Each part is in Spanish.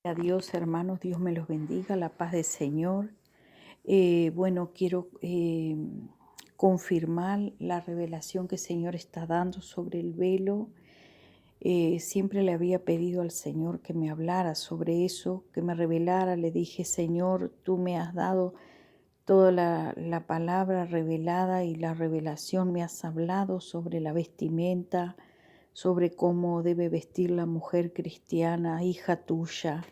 Adiós, hermanos, Dios me los bendiga, la paz del Señor. Bueno, quiero confirmar la revelación que el Señor está dando sobre el velo. Siempre le había pedido al Señor que me hablara sobre eso, que me revelara. Le dije, Señor, tú me has dado toda la palabra revelada y la revelación, me has hablado sobre la vestimenta, sobre cómo debe vestir la mujer cristiana, hija tuya,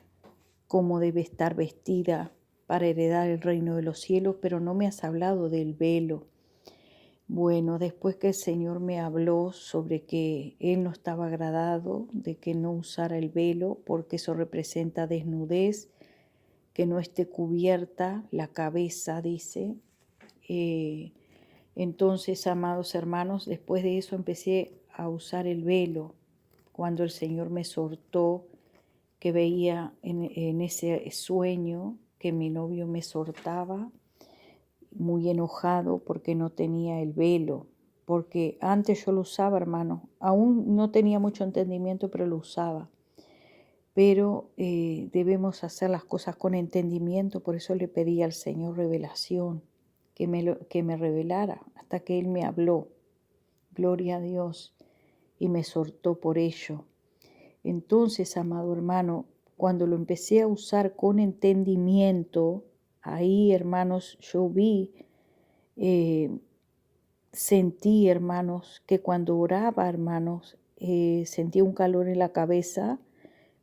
cómo debe estar vestida para heredar el reino de los cielos, pero no me has hablado del velo. Bueno, después que el Señor me habló sobre que Él no estaba agradado de que no usara el velo, porque eso representa desnudez, que no esté cubierta la cabeza, dice. Eh, entonces, amados hermanos, después de eso empecé a usar el velo, cuando el Señor me soltó, que veía en ese sueño que mi novio me soltaba, muy enojado porque no tenía el velo, porque antes yo lo usaba, hermano, aún no tenía mucho entendimiento, pero lo usaba. Pero debemos hacer las cosas con entendimiento, por eso le pedí al Señor revelación, que me revelara, hasta que Él me habló, gloria a Dios, y me soltó por ello. Entonces, amado hermano, cuando lo empecé a usar con entendimiento, ahí, hermanos, yo vi, eh, sentí, hermanos, que cuando oraba, hermanos, sentía un calor en la cabeza,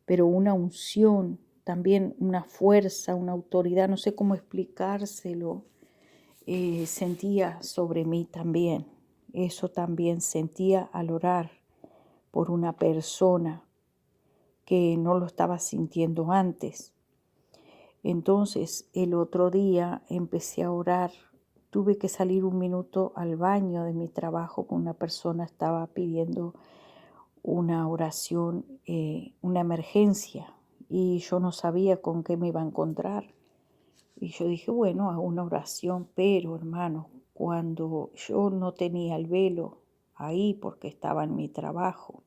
pero una unción, también una fuerza, una autoridad, no sé cómo explicárselo, sentía sobre mí también. Eso también sentía al orar por una persona que no lo estaba sintiendo antes. Entonces el otro día empecé a orar. Tuve que salir un minuto al baño de mi trabajo, con una persona estaba pidiendo una oración, una emergencia, y yo no sabía con qué me iba a encontrar. Y yo dije, bueno, hago una oración, pero hermano, cuando yo no tenía el velo ahí porque estaba en mi trabajo,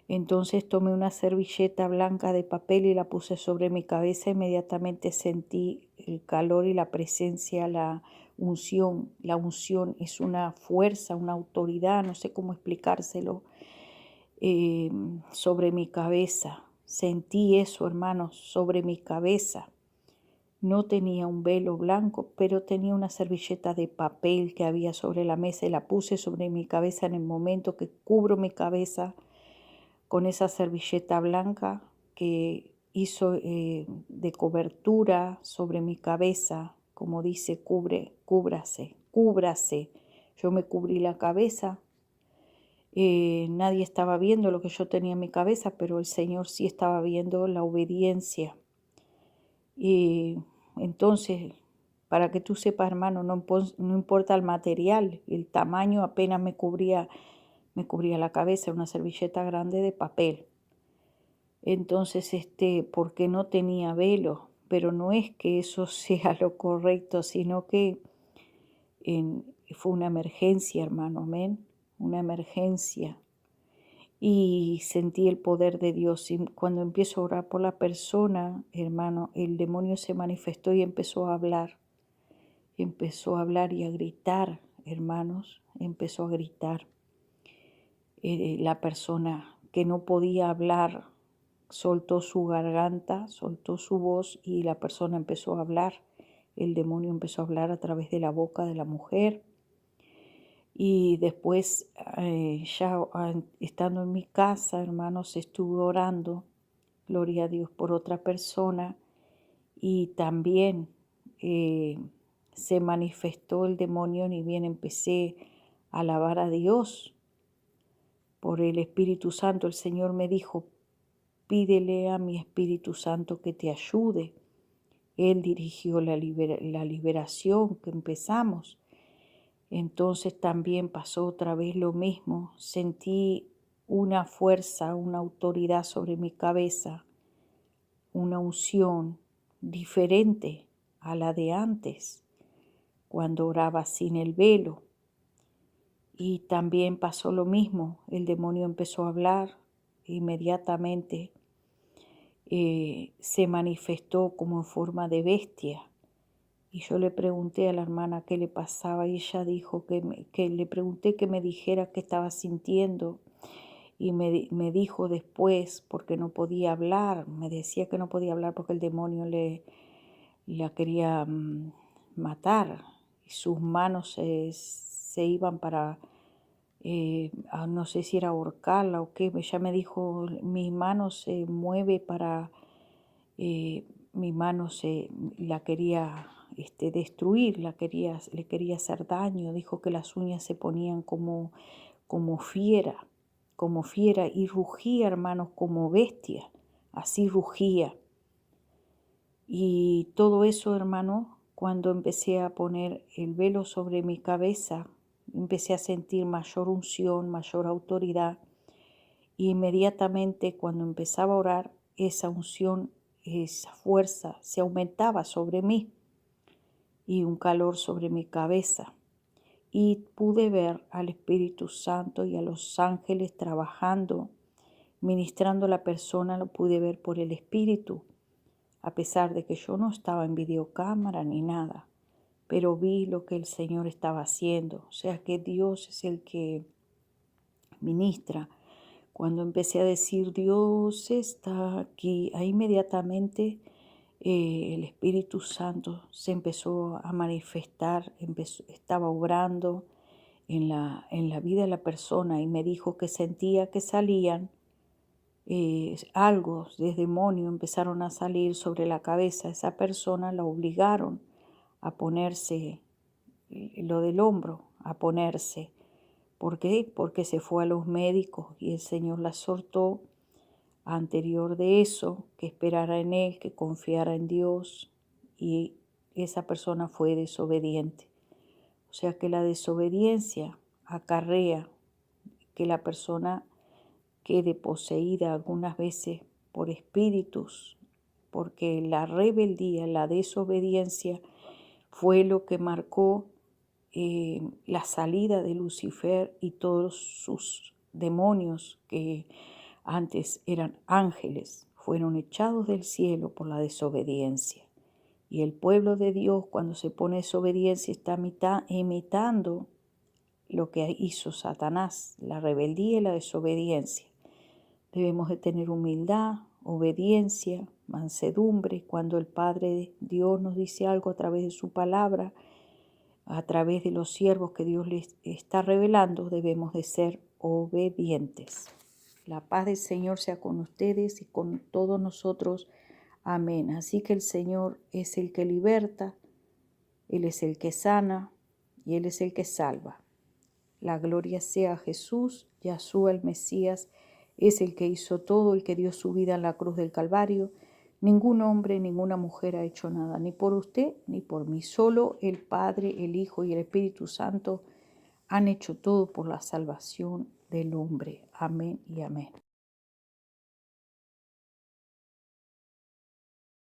entonces tomé una servilleta blanca de papel y la puse sobre mi cabeza. Inmediatamente sentí el calor y la presencia, la unción. La unción es una fuerza, una autoridad, no sé cómo explicárselo, sobre mi cabeza. Sentí eso, hermanos, sobre mi cabeza. No tenía un velo blanco, pero tenía una servilleta de papel que había sobre la mesa y la puse sobre mi cabeza. En el momento que cubro mi cabeza con esa servilleta blanca, que hizo de cobertura sobre mi cabeza, como dice, cúbrase, cúbrase. Yo me cubrí la cabeza. Nadie estaba viendo lo que yo tenía en mi cabeza, pero el Señor sí estaba viendo la obediencia. Y entonces, para que tú sepas, hermano, no importa el material, el tamaño apenas me cubría la cabeza, una servilleta grande de papel. Entonces, porque no tenía velo, pero no es que eso sea lo correcto, sino que fue una emergencia, hermano, amén, una emergencia. Y sentí el poder de Dios. Y cuando empiezo a orar por la persona, hermano, el demonio se manifestó y empezó a hablar. Empezó a hablar y a gritar, hermanos, empezó a gritar. La persona que no podía hablar soltó su garganta, soltó su voz y la persona empezó a hablar. El demonio empezó a hablar a través de la boca de la mujer. Y después, estando en mi casa, hermanos, estuve orando, gloria a Dios, por otra persona, y también se manifestó el demonio, ni bien empecé a alabar a Dios por el Espíritu Santo. El Señor me dijo, pídele a mi Espíritu Santo que te ayude. Él dirigió la liberación que empezamos. Entonces también pasó otra vez lo mismo. Sentí una fuerza, una autoridad sobre mi cabeza, una unción diferente a la de antes, cuando oraba sin el velo. Y también pasó lo mismo. El demonio empezó a hablar inmediatamente. se manifestó como en forma de bestia. Y yo le pregunté a la hermana qué le pasaba y ella dijo que le pregunté que me dijera qué estaba sintiendo y me dijo después, porque no podía hablar, me decía que no podía hablar porque el demonio la quería matar y sus manos se iban para, no sé si era ahorcarla o qué, ella me dijo, mi mano se mueve para, mi mano la quería destruir, le quería hacer daño, dijo que las uñas se ponían como fiera y rugía, hermanos, como bestia, así rugía. Y todo eso, hermano, cuando empecé a poner el velo sobre mi cabeza, empecé a sentir mayor unción, mayor autoridad. Y inmediatamente cuando empezaba a orar, esa unción, esa fuerza se aumentaba sobre mí y un calor sobre mi cabeza. Y pude ver al Espíritu Santo y a los ángeles trabajando, ministrando a la persona, lo pude ver por el Espíritu, a pesar de que yo no estaba en videocámara ni nada, pero vi lo que el Señor estaba haciendo. O sea que Dios es el que ministra. Cuando empecé a decir Dios está aquí, ahí inmediatamente el Espíritu Santo se empezó a manifestar, estaba obrando en la vida de la persona y me dijo que sentía que salían algo de demonio, empezaron a salir sobre la cabeza. Esa persona la obligaron a ponerse lo del hombro, a ponerse. ¿Por qué? Porque se fue a los médicos y el Señor la soltó anterior de eso, que esperara en Él, que confiara en Dios, y esa persona fue desobediente. O sea que la desobediencia acarrea que la persona quede poseída algunas veces por espíritus, porque la rebeldía, la desobediencia fue lo que marcó la salida de Lucifer y todos sus demonios que antes eran ángeles, fueron echados del cielo por la desobediencia. Y el pueblo de Dios, cuando se pone desobediencia, está imitando lo que hizo Satanás, la rebeldía y la desobediencia. Debemos de tener humildad, obediencia, mansedumbre. Cuando el Padre Dios nos dice algo a través de su palabra, a través de los siervos que Dios les está revelando, debemos de ser obedientes. La paz del Señor sea con ustedes y con todos nosotros. Amén. Así que el Señor es el que liberta, Él es el que sana y Él es el que salva. La gloria sea a Jesús, Yahshua el Mesías, es el que hizo todo, el que dio su vida en la cruz del Calvario. Ningún hombre, ninguna mujer ha hecho nada, ni por usted ni por mí. Solo el Padre, el Hijo y el Espíritu Santo han hecho todo por la salvación del hombre. Amén y amén.